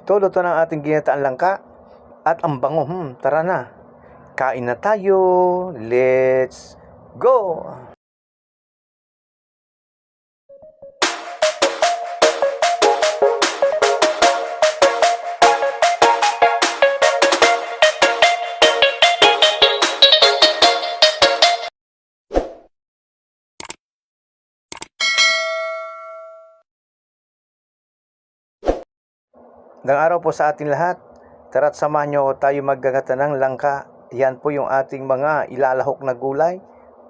Ito, luto ng ating ginataan langka. At ang bango, tara na. Kain na tayo. Let's go! Magandang araw po sa ating lahat. Tara't samahan nyo tayo maggagata ng langka. Yan po yung ating mga ilalahok na gulay.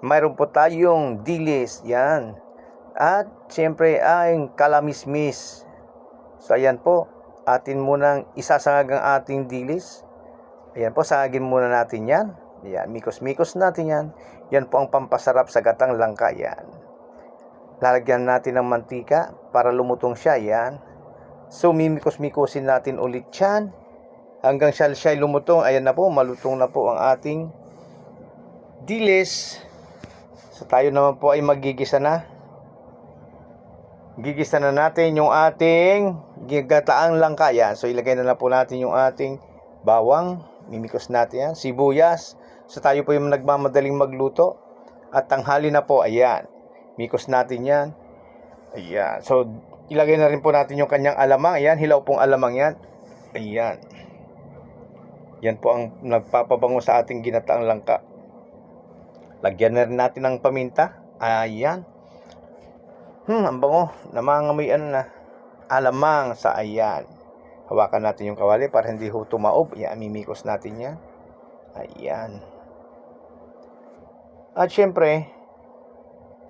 Mayroon po tayong dilis, yan. At siyempre ay kalamismis. So ayan po, atin munang isasangag ang ating dilis. Ayan po, sangagin muna natin yan. Ayan, mikos-mikos natin yan. Yan po ang pampasarap sa gatang langka, yan. Lalagyan natin ng mantika para lumutong siya, yan. So, mimikos-mikosin natin ulit yan hanggang siya'y lumutong. Ayan na po, malutong na po ang ating dilis. So, tayo naman po ay magigisa na. Gigisa na natin yung ating gigataang langka. Yan. So, ilagay na po natin yung ating bawang. Mimikos natin yan. Sibuyas. So, tayo po yung nagmamadaling magluto. At tanghali na po, ayan. Mikos natin yan. Ayan. So, ilagay na rin po natin yung kanyang alamang. Ayan, hilaw pong alamang yan. Ayan. Yan po ang nagpapabango sa ating ginataang langka. Lagyan na rin natin ng paminta. Ayan. Ang bango. Namangamoy na. Alamang sa ayan. Hawakan natin yung kawali para hindi ho tumaob. Ayan, mimikos natin yan. Ayan. At syempre,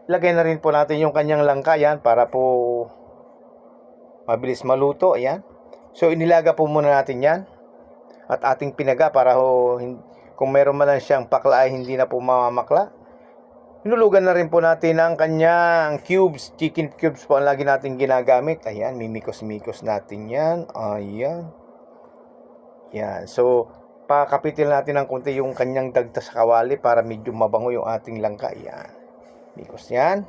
lagay na rin po natin yung kanyang langka yan para po mabilis maluto, ayan. So, inilaga po muna natin yan. At ating pinaga para kung meron man lang siyang pakla ay hindi na po mamamakla. Hinulugan na rin po natin ang kanyang cubes. Chicken cubes po ang lagi natin ginagamit. Ayan, mimikos-mikos natin yan. Ayan. Yan. So, pakapitil natin ng konti yung kanyang dagta sa kawali para medyo mabango yung ating langka. Ayan. Mikos yan.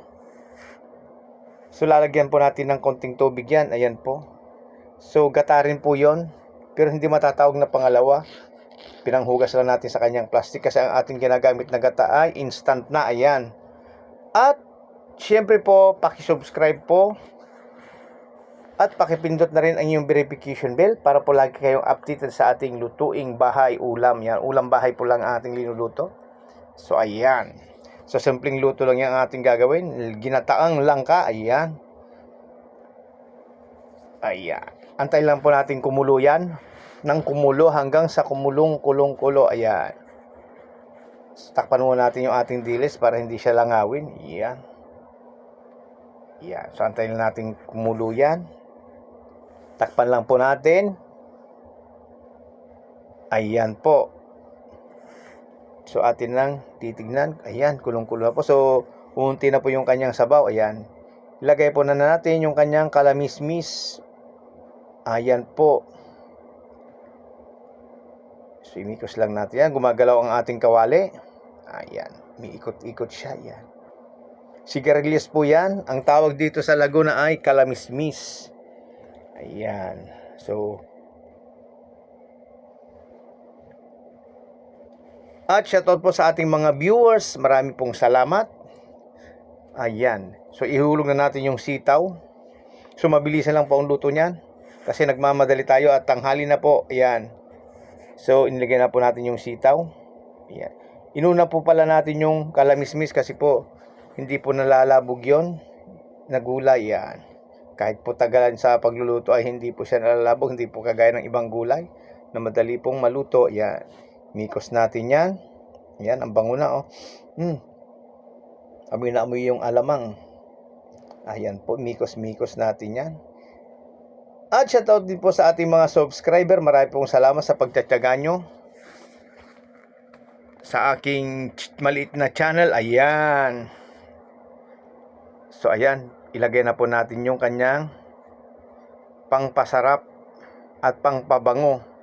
So, lalagyan po natin ng konting tubig yan. Ayan po. So, gatarin po yon. Pero hindi matatawag na pangalawa. Pinanghugas lang natin sa kanyang plastic kasi ang ating ginagamit na gata ay instant na. Ayan. At, syempre po, pakisubscribe po. At pakipindot na rin ang inyong verification bell para po lagi kayong updated sa ating lutuing bahay ulam. Yan. Ulam bahay po lang ang ating linuluto. So, ayan. So, simpleng luto lang yung ating gagawin. Ginataang langka. Ayan. Ayan. Antay lang po natin kumulo yan. Nang kumulo hanggang sa kumulong-kulong-kulo. Ayan. So, takpan muna natin yung ating dilis para hindi siya langawin. Ayan. Ayan. So, antay lang natin kumulo yan. Takpan lang po natin. Ayan po. So, atin lang titignan. Ayan, kulong-kulo na po. So, unti na po yung kanyang sabaw. Ayan. Ilagay po na natin yung kanyang kalamismis. Ayan po. So, imikos lang natin yan. Gumagalaw ang ating kawali. Ayan. May ikot-ikot siya. Ayan. Sigarilyas po yan. Ang tawag dito sa Laguna ay kalamismis. Ayan. So, at shoutout po sa ating mga viewers. Marami pong salamat. Ayan. So, ihulog na natin yung sitaw. So, mabilisan lang po ang luto niyan. Kasi nagmamadali tayo at tanghali na po. Ayan. So, inilagay na po natin yung sitaw. Ayan. Inuna po pala natin yung kalamismis kasi po, hindi po nalalabog yun. Nagulay. Ayan. Kahit po tagalan sa pagluluto ay hindi po siya nalalabog. Hindi po kagaya ng ibang gulay na madali pong maluto. Ayan. Mikos natin yan. Ayan, ang bango na, oh. Amoy na amoy yung alamang. Ayan po, mikos-mikos natin yan. At shoutout din po sa ating mga subscriber. Marami pong salamat sa pagtatyaga nyo sa aking maliit na channel. Ayan. So, ayan. Ilagay na po natin yung kanyang pangpasarap at pangpabango.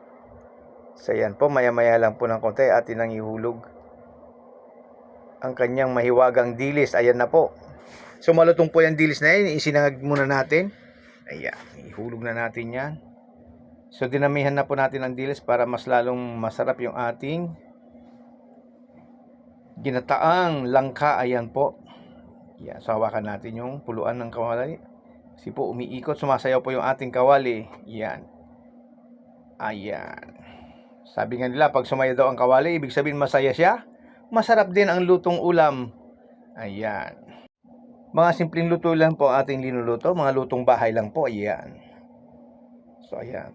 So, ayan po. Maya-maya lang po ng konti. Atin ang ihulog ang kanyang mahiwagang dilis. Ayan na po. So, malutong po yung dilis na yan. Isinangag muna natin. Ayan. Ihulog na natin yan. So dinamihan na po natin ang dilis para mas lalong masarap yung ating ginataang langka. Ayan po. Yan, so hawakan natin yung puluan ng kawali. Kasi po umiikot, sumasayaw po yung ating kawali. Yan. Ayan. Sabi nga nila, pag sumayaw daw ang kawali, ibig sabihin masaya siya. Masarap din ang lutong ulam. Ayan. Mga simpleng luto lang po ating linuluto. Mga lutong bahay lang po. Ayan. So, ayan.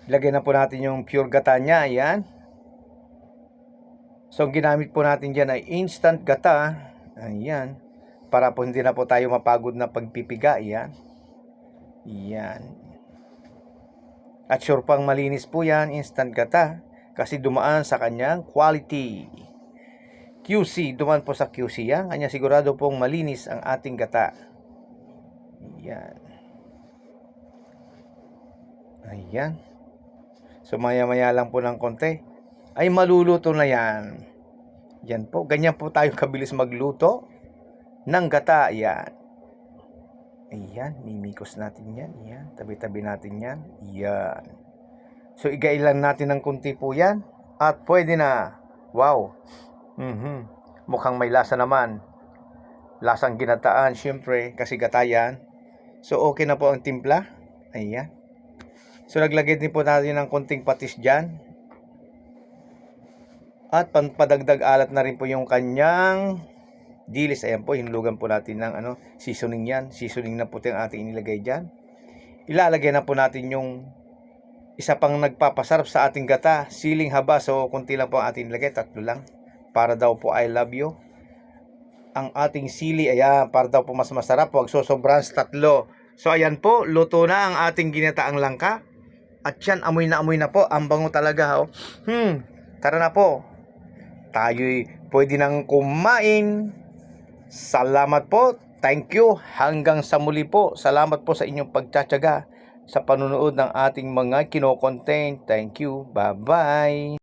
Ilagay na po natin yung pure gata niya. Ayan. So, ang ginamit po natin dyan ay instant gata. Ayan. Para po hindi na po tayo mapagod na pagpipiga. Ayan. Ayan. At sure pang malinis po yan, instant gata. Kasi dumaan sa kanyang quality. QC, dumaan po sa QC yan. Kanya sigurado pong malinis ang ating gata. Ayan. Ayan. So maya-maya lang po ng konti ay maluluto na yan. Yan po. Ganyan po tayo kabilis magluto ng gata. Ayan. Ayan. Mimikos natin yan. Ayan. Tabi-tabi natin yan. Ayan. So igailan natin ng konti po yan. At pwede na. Wow. Mukhang may lasa naman. Lasang ginataan. Syempre. Kasi gata yan. So okay na po ang timpla. Ayan. So naglagay din po natin ng konting patis dyan. At padagdag alat na rin po yung kanyang dilis. Ayan po, hinulugan po natin ng seasoning yan. Seasoning na po yung ating inilagay dyan. Ilalagay na po natin yung isa pang nagpapasarap sa ating gata, siling haba. So konti lang po ang ating ilagay, 3 lang. Para daw po I love you. Ang ating sili, ayan, para daw po mas masarap. Huwag sosobran sa 3. So ayan po, luto na ang ating ginataang langka. At yan, amoy na po. Ang bango talaga. Oh. Tara na po. Tayo'y pwede nang kumain. Salamat po. Thank you. Hanggang sa muli po. Salamat po sa inyong pagtsatsaga sa panunood ng ating mga kino-content. Thank you. Bye-bye.